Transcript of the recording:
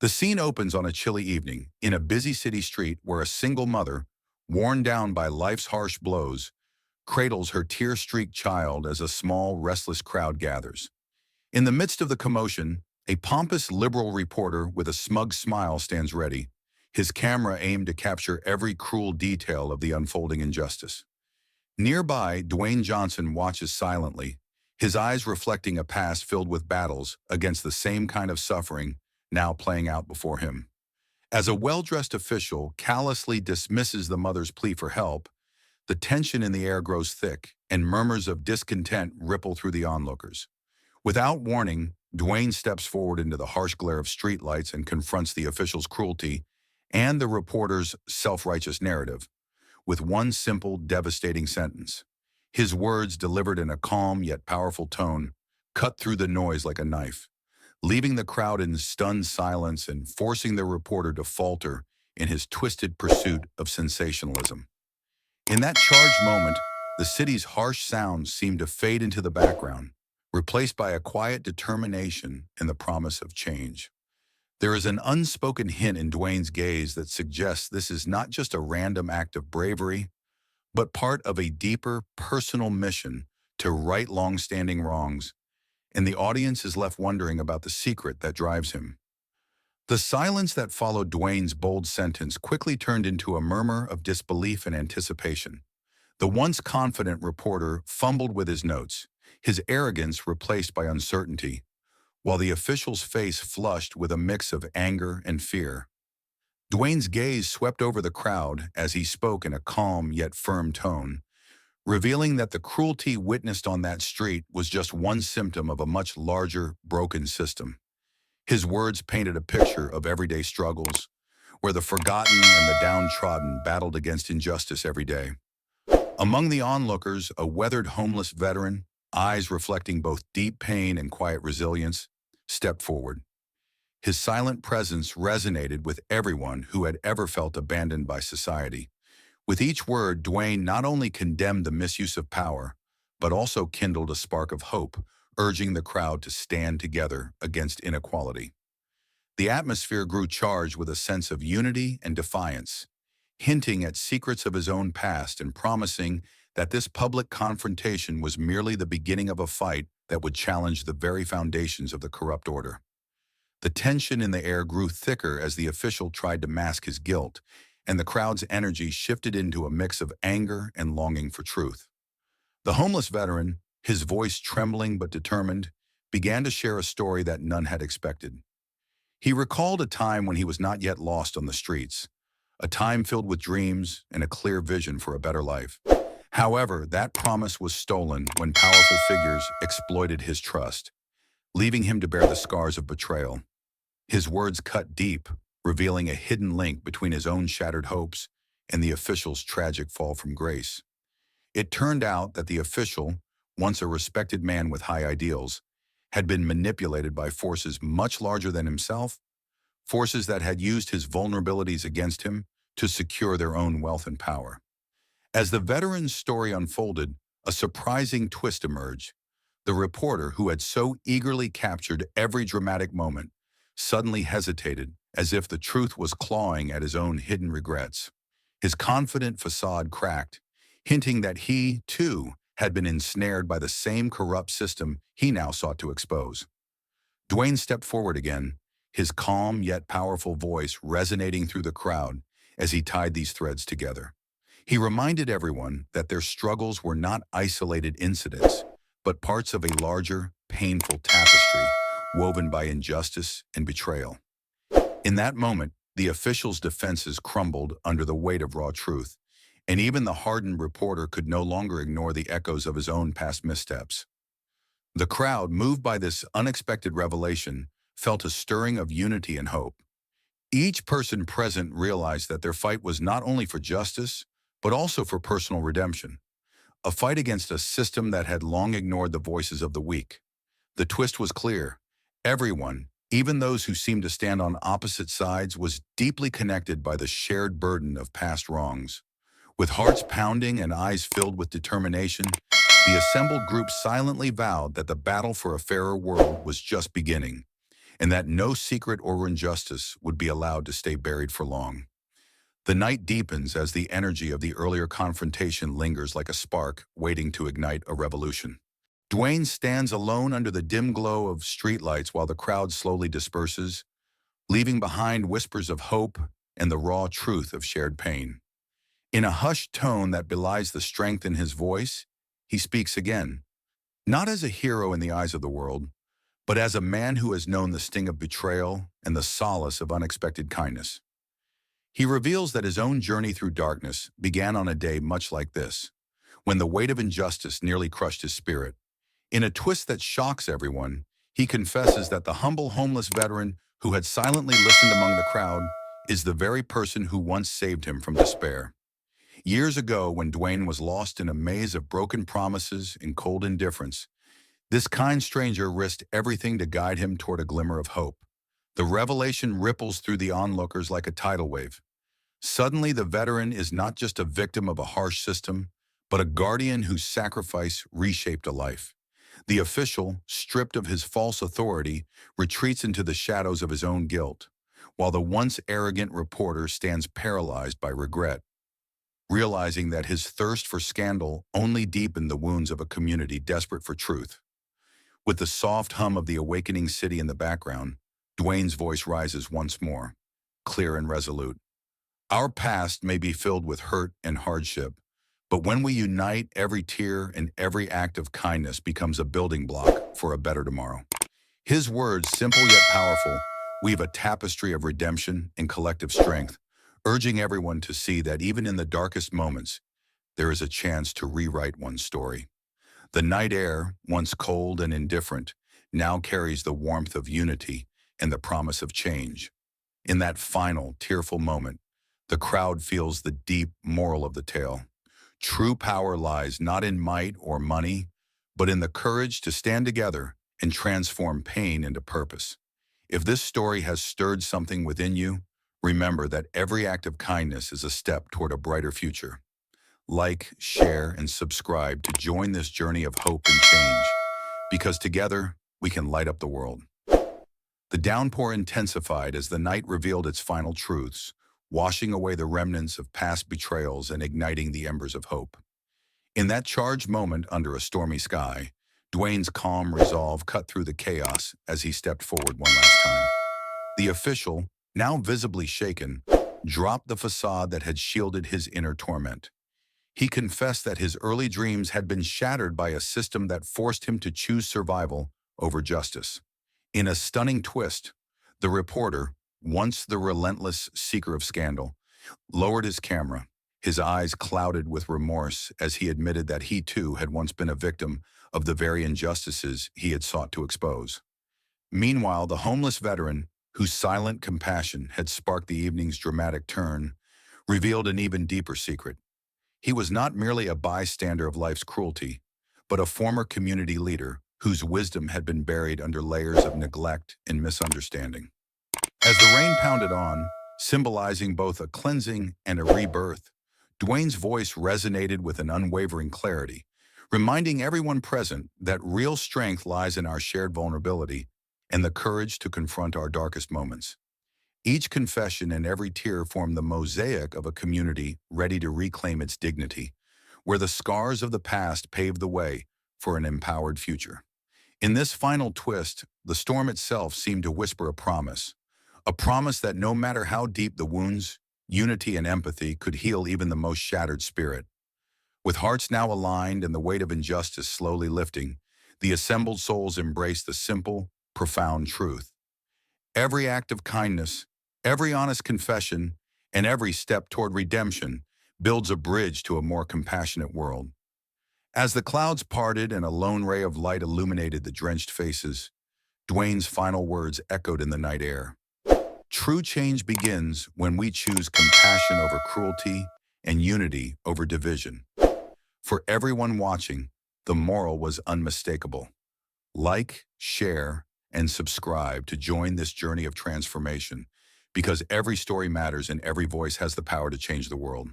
The scene opens on a chilly evening in a busy city street where a single mother, worn down by life's harsh blows, cradles her tear-streaked child as a small, restless crowd gathers. In the midst of the commotion, a pompous liberal reporter with a smug smile stands ready, his camera aimed to capture every cruel detail of the unfolding injustice. Nearby, Dwayne Johnson watches silently, his eyes reflecting a past filled with battles against the same kind of suffering now playing out before him. As a well-dressed official callously dismisses the mother's plea for help, the tension in the air grows thick, and murmurs of discontent ripple through the onlookers. Without warning, Dwayne steps forward into the harsh glare of streetlights and confronts the official's cruelty and the reporter's self-righteous narrative with one simple, devastating sentence. His words, delivered in a calm yet powerful tone, cut through the noise like a knife, leaving the crowd in stunned silence and forcing the reporter to falter in his twisted pursuit of sensationalism. In that charged moment, the city's harsh sounds seemed to fade into the background, replaced by a quiet determination and the promise of change. There is an unspoken hint in Dwayne's gaze that suggests this is not just a random act of bravery, but part of a deeper, personal mission to right long-standing wrongs, and the audience is left wondering about the secret that drives him. The silence that followed Dwayne's bold sentence quickly turned into a murmur of disbelief and anticipation. The once confident reporter fumbled with his notes, his arrogance replaced by uncertainty, while the official's face flushed with a mix of anger and fear. Dwayne's gaze swept over the crowd as he spoke in a calm yet firm tone, revealing that the cruelty witnessed on that street was just one symptom of a much larger, broken system. His words painted a picture of everyday struggles, where the forgotten and the downtrodden battled against injustice every day. Among the onlookers, a weathered homeless veteran, eyes reflecting both deep pain and quiet resilience, stepped forward. His silent presence resonated with everyone who had ever felt abandoned by society. With each word, Dwayne not only condemned the misuse of power, but also kindled a spark of hope, urging the crowd to stand together against inequality. The atmosphere grew charged with a sense of unity and defiance, hinting at secrets of his own past and promising that this public confrontation was merely the beginning of a fight that would challenge the very foundations of the corrupt order. The tension in the air grew thicker as the official tried to mask his guilt, and the crowd's energy shifted into a mix of anger and longing for truth. The homeless veteran, his voice trembling but determined, began to share a story that none had expected. He recalled a time when he was not yet lost on the streets, a time filled with dreams and a clear vision for a better life. However, that promise was stolen when powerful figures exploited his trust, leaving him to bear the scars of betrayal. His words cut deep, revealing a hidden link between his own shattered hopes and the official's tragic fall from grace. It turned out that the official, once a respected man with high ideals, had been manipulated by forces much larger than himself, forces that had used his vulnerabilities against him to secure their own wealth and power. As the veteran's story unfolded, a surprising twist emerged. The reporter, who had so eagerly captured every dramatic moment, suddenly hesitated, as if the truth was clawing at his own hidden regrets. His confident facade cracked, hinting that he, too, had been ensnared by the same corrupt system he now sought to expose. Dwayne stepped forward again, his calm yet powerful voice resonating through the crowd as he tied these threads together. He reminded everyone that their struggles were not isolated incidents, but parts of a larger, painful tapestry woven by injustice and betrayal. In that moment, the official's defenses crumbled under the weight of raw truth, and even the hardened reporter could no longer ignore the echoes of his own past missteps. The crowd, moved by this unexpected revelation, felt a stirring of unity and hope. Each person present realized that their fight was not only for justice, but also for personal redemption, a fight against a system that had long ignored the voices of the weak. The twist was clear. Everyone, even those who seemed to stand on opposite sides, was deeply connected by the shared burden of past wrongs. With hearts pounding and eyes filled with determination, the assembled group silently vowed that the battle for a fairer world was just beginning. and that no secret or injustice would be allowed to stay buried for long. The night deepens as the energy of the earlier confrontation lingers like a spark waiting to ignite a revolution. Dwayne stands alone under the dim glow of streetlights while the crowd slowly disperses, leaving behind whispers of hope and the raw truth of shared pain. In a hushed tone that belies the strength in his voice, he speaks again, not as a hero in the eyes of the world, but as a man who has known the sting of betrayal and the solace of unexpected kindness. He reveals that his own journey through darkness began on a day much like this, when the weight of injustice nearly crushed his spirit. In a twist that shocks everyone, he confesses that the humble homeless veteran who had silently listened among the crowd is the very person who once saved him from despair. Years ago, when Dwayne was lost in a maze of broken promises and cold indifference, this kind stranger risked everything to guide him toward a glimmer of hope. The revelation ripples through the onlookers like a tidal wave. Suddenly, the veteran is not just a victim of a harsh system, but a guardian whose sacrifice reshaped a life. The official, stripped of his false authority, retreats into the shadows of his own guilt, while the once arrogant reporter stands paralyzed by regret, realizing that his thirst for scandal only deepened the wounds of a community desperate for truth. With the soft hum of the awakening city in the background, Dwayne's voice rises once more, clear and resolute. Our past may be filled with hurt and hardship, but when we unite, every tear and every act of kindness becomes a building block for a better tomorrow. His words, simple yet powerful, weave a tapestry of redemption and collective strength, urging everyone to see that even in the darkest moments, there is a chance to rewrite one's story. The night air, once cold and indifferent, now carries the warmth of unity and the promise of change. In that final, tearful moment, the crowd feels the deep moral of the tale. True power lies not in might or money, but in the courage to stand together and transform pain into purpose. If this story has stirred something within you, remember that every act of kindness is a step toward a brighter future. Like, share, and subscribe to join this journey of hope and change, because together we can light up the world. The downpour intensified as the night revealed its final truths, washing away the remnants of past betrayals and igniting the embers of hope. In that charged moment under a stormy sky, Dwayne's calm resolve cut through the chaos as he stepped forward one last time. The official, now visibly shaken, dropped the facade that had shielded his inner torment. He confessed that his early dreams had been shattered by a system that forced him to choose survival over justice. In a stunning twist, the reporter, once the relentless seeker of scandal, lowered his camera, his eyes clouded with remorse as he admitted that he too had once been a victim of the very injustices he had sought to expose. Meanwhile, the homeless veteran, whose silent compassion had sparked the evening's dramatic turn, revealed an even deeper secret. He was not merely a bystander of life's cruelty, but a former community leader whose wisdom had been buried under layers of neglect and misunderstanding. As the rain pounded on, symbolizing both a cleansing and a rebirth, Dwayne's voice resonated with an unwavering clarity, reminding everyone present that real strength lies in our shared vulnerability and the courage to confront our darkest moments. Each confession and every tear formed the mosaic of a community ready to reclaim its dignity, where the scars of the past paved the way for an empowered future. In this final twist, the storm itself seemed to whisper a promise that no matter how deep the wounds, unity and empathy could heal even the most shattered spirit. With hearts now aligned and the weight of injustice slowly lifting, the assembled souls embraced the simple, profound truth. Every act of kindness, every honest confession, and every step toward redemption builds a bridge to a more compassionate world. As the clouds parted and a lone ray of light illuminated the drenched faces, Dwayne's final words echoed in the night air. True change begins when we choose compassion over cruelty and unity over division. For everyone watching, the moral was unmistakable. Like, share, and subscribe to join this journey of transformation, because every story matters and every voice has the power to change the world.